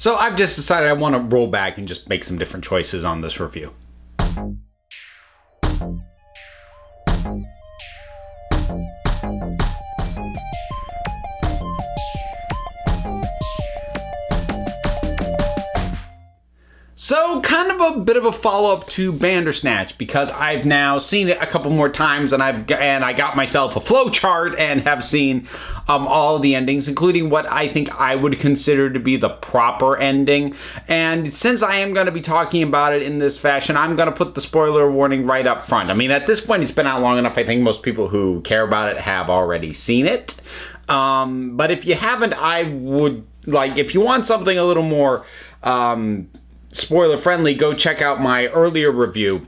So I've just decided I want to roll back and just make some different choices on this review. So, kind of a bit of a follow-up to Bandersnatch, because I've now seen it a couple more times, and I got myself a flowchart and have seen all the endings, including what I think I would consider to be the proper ending. And since I am going to be talking about it in this fashion, I'm going to put the spoiler warning right up front. I mean, at this point, it's been out long enough. I think most people who care about it have already seen it. But if you haven't, I would, like, if you want something a little more spoiler friendly, go check out my earlier review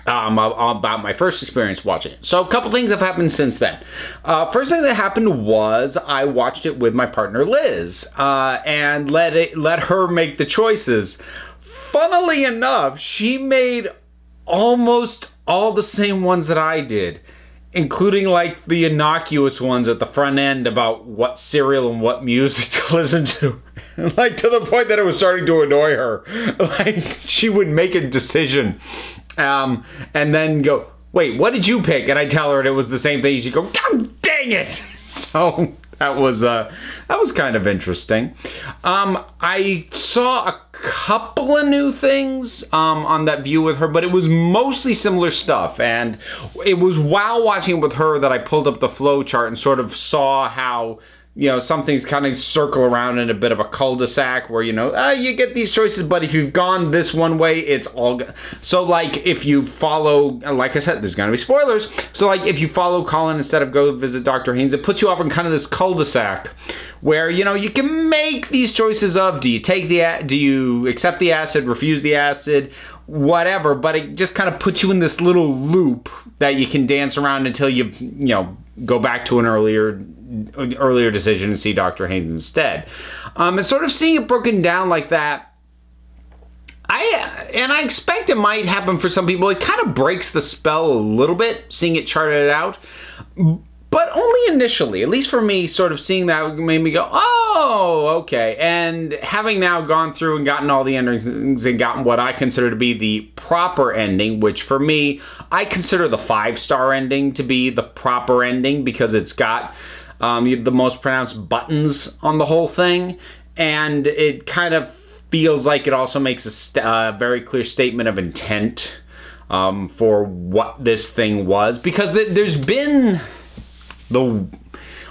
about my first experience watching it. So a couple things have happened since then. First thing that happened was I watched it with my partner Liz and let her make the choices. Funnily enough, she made almost all the same ones that I did, including like the innocuous ones at the front end about what cereal and what music to listen to. Like, to the point that it was starting to annoy her. Like, she would make a decision and then go, wait, what did you pick? And I tell her and it was the same thing. She'd go, oh, dang it. So that was kind of interesting. I saw a couple of new things on that view with her, but it was mostly similar stuff. And it was while watching it with her that I pulled up the flow chart and sort of saw how, you know, some things kind of circle around in a bit of a cul-de-sac where, you know, you get these choices, but if you've gone this one way, it's all good. So, like, if you follow, like I said, there's going to be spoilers. So, like, if you follow Colin instead of go visit Dr. Haynes, it puts you off in kind of this cul-de-sac where, you know, you can make these choices of, do you accept the acid, refuse the acid, whatever, but it just kind of puts you in this little loop that you can dance around until you know, go back to an earlier decision and see Dr. Haynes instead. And sort of seeing it broken down like that, I expect it might happen for some people. It kind of breaks the spell a little bit, seeing it charted out, but only initially. At least for me, sort of seeing that made me go, oh, okay. And having now gone through and gotten all the endings and gotten what I consider to be the proper ending, which for me, I consider the 5-star ending to be the proper ending because it's got the most pronounced buttons on the whole thing, and it kind of feels like it also makes a very clear statement of intent for what this thing was, because there's been the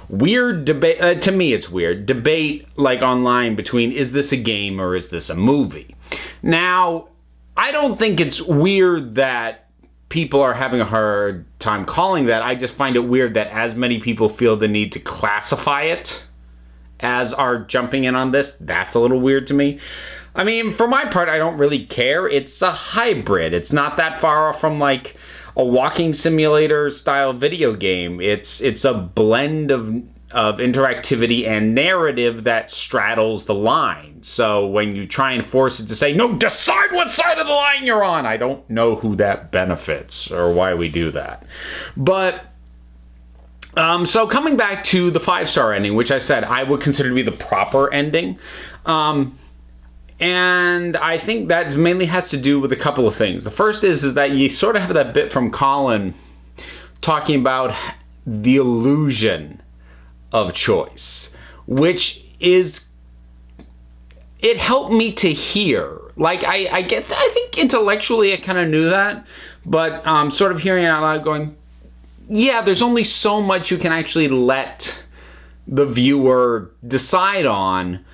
weird debate, to me it's weird, debate like online between, is this a game or is this a movie? Now, I don't think it's weird that people are having a hard time calling that. I just find it weird that as many people feel the need to classify it as are jumping in on this. That's a little weird to me. I mean, for my part, I don't really care. It's a hybrid. It's not that far off from like a walking simulator style video game. It's a blend of interactivity and narrative that straddles the line. So when you try and force it to say, no, decide what side of the line you're on, I don't know who that benefits or why we do that. But so coming back to the 5-star ending, which I said I would consider to be the proper ending, and I think that mainly has to do with a couple of things. The first is that you sort of have that bit from Colin talking about the illusion of choice, which is, it helped me to hear. Like, I think intellectually I kind of knew that, but sort of hearing it out loud going, yeah, there's only so much you can actually let the viewer decide on,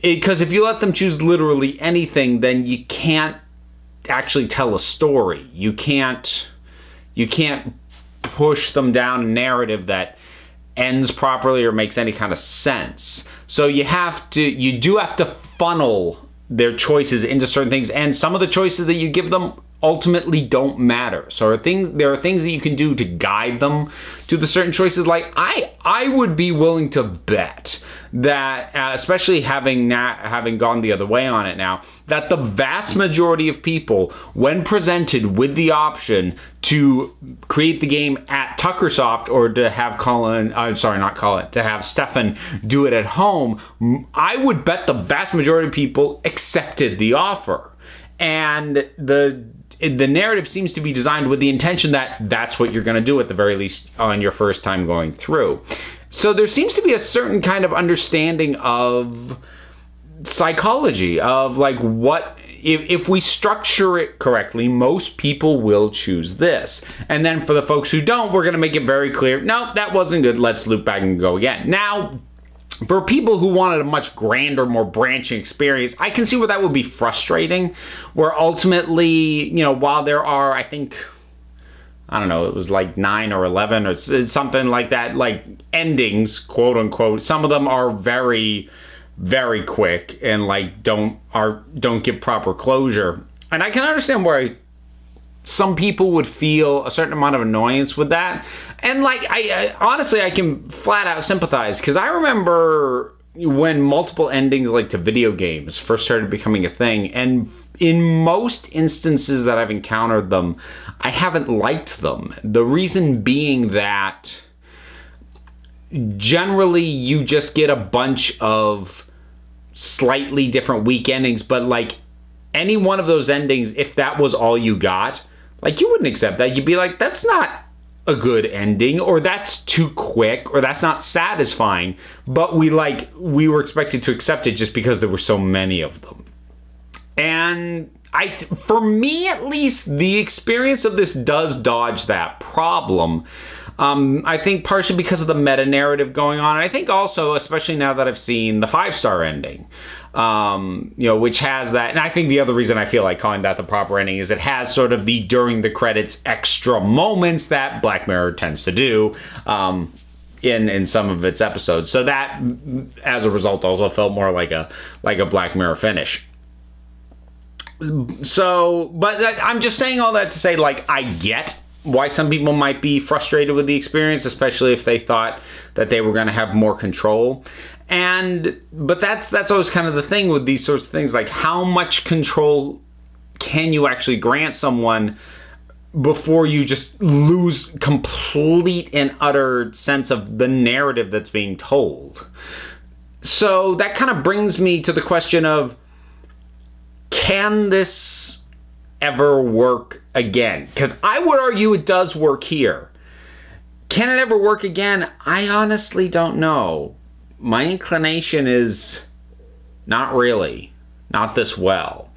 because if you let them choose literally anything, then you can't actually tell a story. You can't push them down a narrative that ends properly or makes any kind of sense. So you do have to funnel their choices into certain things, and some of the choices that you give them ultimately don't matter. So there are things that you can do to guide them to the certain choices. Like I would be willing to bet that, especially having gone the other way on it now, that the vast majority of people, when presented with the option to create the game at Tuckersoft or to have to have Stefan do it at home, I would bet the vast majority of people accepted the offer. And the narrative seems to be designed with the intention that that's what you're going to do at the very least on your first time going through. So there seems to be a certain kind of understanding of psychology of like what if we structure it correctly, most people will choose this. And then for the folks who don't, we're going to make it very clear, no, that wasn't good, let's loop back and go again. Now, for people who wanted a much grander, more branching experience, I can see where that would be frustrating, where ultimately, you know, while there are, I think, I don't know, it was like 9 or 11 or something like that, like endings, quote unquote, some of them are very, very quick and like don't give proper closure. And I can understand why some people would feel a certain amount of annoyance with that. And like, I honestly, I can flat out sympathize, because I remember when multiple endings like to video games first started becoming a thing, and in most instances that I've encountered them, I haven't liked them. The reason being that generally you just get a bunch of slightly different weak endings, but like any one of those endings, if that was all you got, like you wouldn't accept that. You'd be like, that's not a good ending, or that's too quick, or that's not satisfying. But we were expected to accept it just because there were so many of them. And for me at least, the experience of this does dodge that problem. I think partially because of the meta narrative going on. And I think also, especially now that I've seen the 5-star ending, you know, which has that. And I think the other reason I feel like calling that the proper ending is it has sort of the during the credits extra moments that Black Mirror tends to do in some of its episodes. So that, as a result, also felt more like a Black Mirror finish. So, but I'm just saying all that to say, like, I get why some people might be frustrated with the experience, especially if they thought that they were going to have more control. But that's always kind of the thing with these sorts of things, like how much control can you actually grant someone before you just lose complete and utter sense of the narrative that's being told. So that kind of brings me to the question of, can this ever work again? Because I would argue it does work here. Can it ever work again? I honestly don't know. My inclination is not really. Not this well.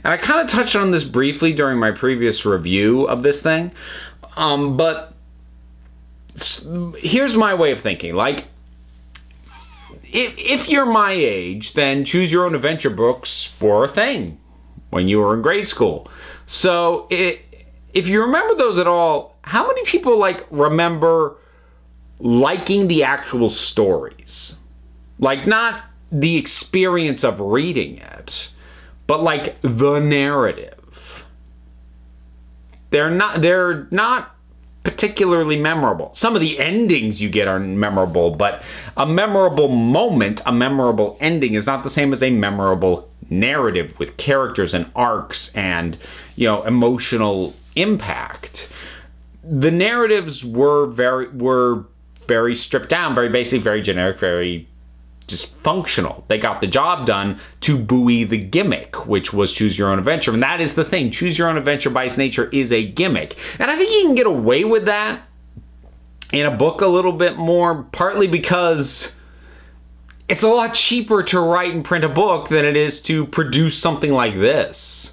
And I kind of touched on this briefly during my previous review of this thing. But here's my way of thinking. Like, if you're my age, then choose your own adventure books were a thing when you were in grade school. So if you remember those at all, how many people like remember liking the actual stories? Like, not the experience of reading it, but like the narrative. They're not particularly memorable. Some of the endings you get are memorable, but a memorable moment, a memorable ending is not the same as a memorable narrative with characters and arcs and, you know, emotional impact. The narratives were very stripped down, very basic, very generic, very just functional. They got the job done to buoy the gimmick, which was choose your own adventure. And that is the thing. Choose your own adventure by its nature is a gimmick. And I think you can get away with that in a book a little bit more, partly because it's a lot cheaper to write and print a book than it is to produce something like this.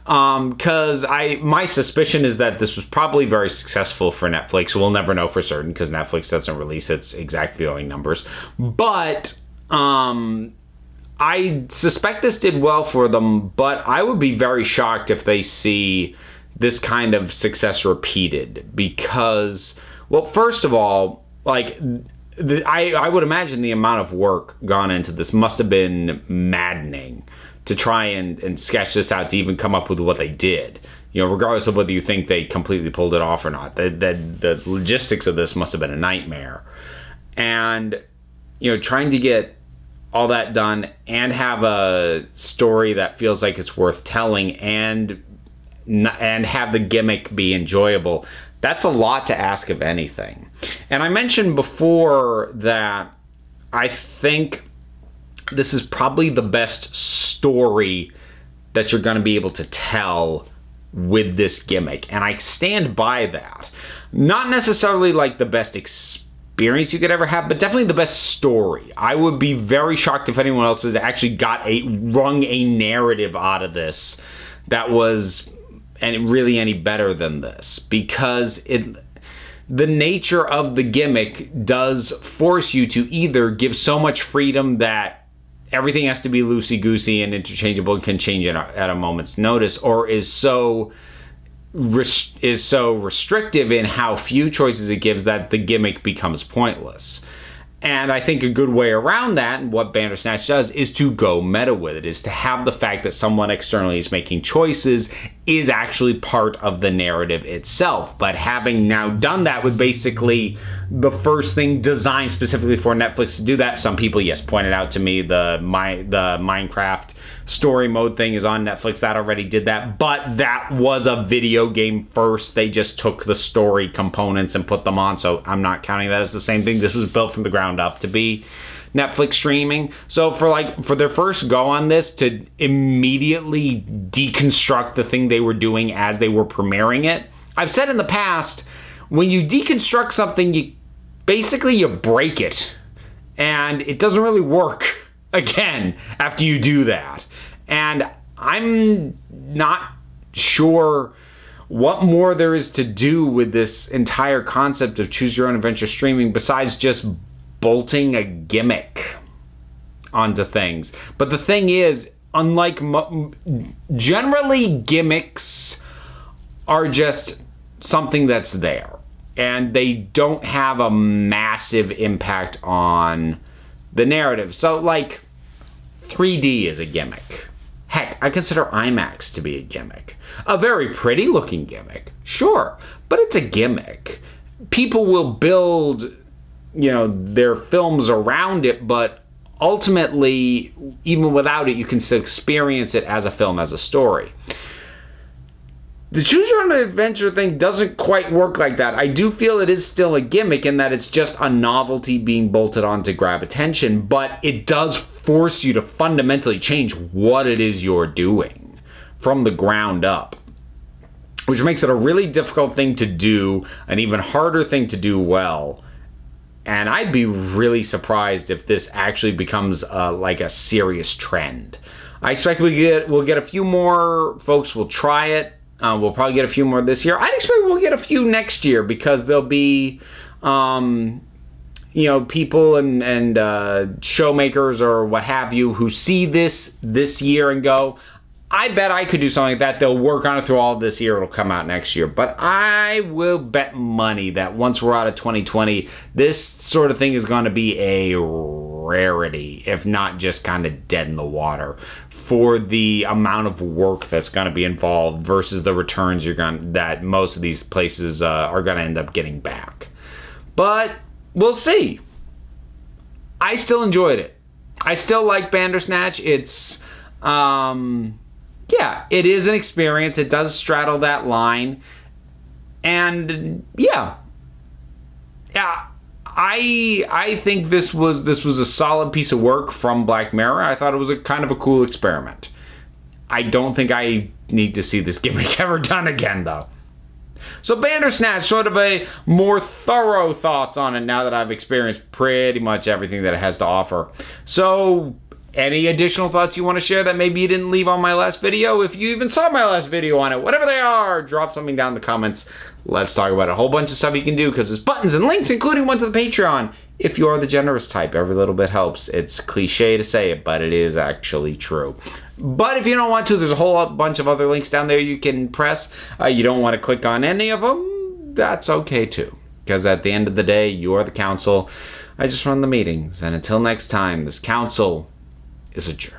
Because my suspicion is that this was probably very successful for Netflix. We'll never know for certain because Netflix doesn't release its exact viewing numbers. But I suspect this did well for them, but I would be very shocked if they see this kind of success repeated because, well, first of all, like, I would imagine the amount of work gone into this must have been maddening to try and sketch this out, to even come up with what they did. You know, regardless of whether you think they completely pulled it off or not. The logistics of this must have been a nightmare. And, you know, trying to get all that done and have a story that feels like it's worth telling and have the gimmick be enjoyable, that's a lot to ask of anything. And I mentioned before that I think this is probably the best story that you're going to be able to tell with this gimmick, and I stand by that. Not necessarily like the best experience you could ever have, but definitely the best story. I would be very shocked if anyone else has actually wrung a narrative out of this that was really any better than this, because the nature of the gimmick does force you to either give so much freedom that everything has to be loosey-goosey and interchangeable and can change at a moment's notice, or is so restrictive in how few choices it gives that the gimmick becomes pointless. And I think a good way around that, and what Bandersnatch does, is to go meta with it, is to have the fact that someone externally is making choices is actually part of the narrative itself. But having now done that with basically the first thing designed specifically for Netflix to do that, some people, yes, pointed out to me the Minecraft story mode thing is on Netflix. That already did that, but that was a video game first. They just took the story components and put them on, so I'm not counting that as the same thing. This was built from the ground up to be Netflix streaming. So for their first go on this, to immediately deconstruct the thing they were doing as they were premiering it. I've said in the past, when you deconstruct something, you break it, and it doesn't really work again after you do that. And I'm not sure what more there is to do with this entire concept of choose your own adventure streaming besides just bolting a gimmick onto things. But the thing is, unlike generally, gimmicks are just something that's there, and they don't have a massive impact on the narrative. So like 3D is a gimmick. Heck, I consider IMAX to be a gimmick. A very pretty looking gimmick, sure, but it's a gimmick. People will build, you know, their films around it, but ultimately, even without it, you can still experience it as a film, as a story. The choose your own adventure thing doesn't quite work like that. I do feel it is still a gimmick in that it's just a novelty being bolted on to grab attention, but it does force you to fundamentally change what it is you're doing from the ground up, which makes it a really difficult thing to do, an even harder thing to do well. And I'd be really surprised if this actually becomes like a serious trend. I expect we'll get a few more folks will try it. We'll probably get a few more this year. I'd expect we'll get a few next year, because there'll be, you know, people and showmakers or what have you who see this year and go, I bet I could do something like that. They'll work on it through all of this year. It'll come out next year. But I will bet money that once we're out of 2020, this sort of thing is going to be a rarity, if not just kind of dead in the water, for the amount of work that's going to be involved versus the returns that most of these places are going to end up getting back. But we'll see. I still enjoyed it. I still like Bandersnatch. It's yeah, it is an experience. It does straddle that line, and yeah, I think this was a solid piece of work from Black Mirror. I thought it was a kind of a cool experiment. I don't think I need to see this gimmick ever done again, though. So Bandersnatch, sort of a more thorough thoughts on it now that I've experienced pretty much everything that it has to offer. So any additional thoughts you want to share that maybe you didn't leave on my last video? If you even saw my last video on it, whatever they are, drop something down in the comments. Let's talk about it. A whole bunch of stuff you can do, because there's buttons and links, including one to the Patreon. If you are the generous type, every little bit helps. It's cliche to say it, but it is actually true. But if you don't want to, there's a whole bunch of other links down there you can press. You don't want to click on any of them, that's okay too. Because at the end of the day, you're the council. I just run the meetings. And until next time, this council is adjourned.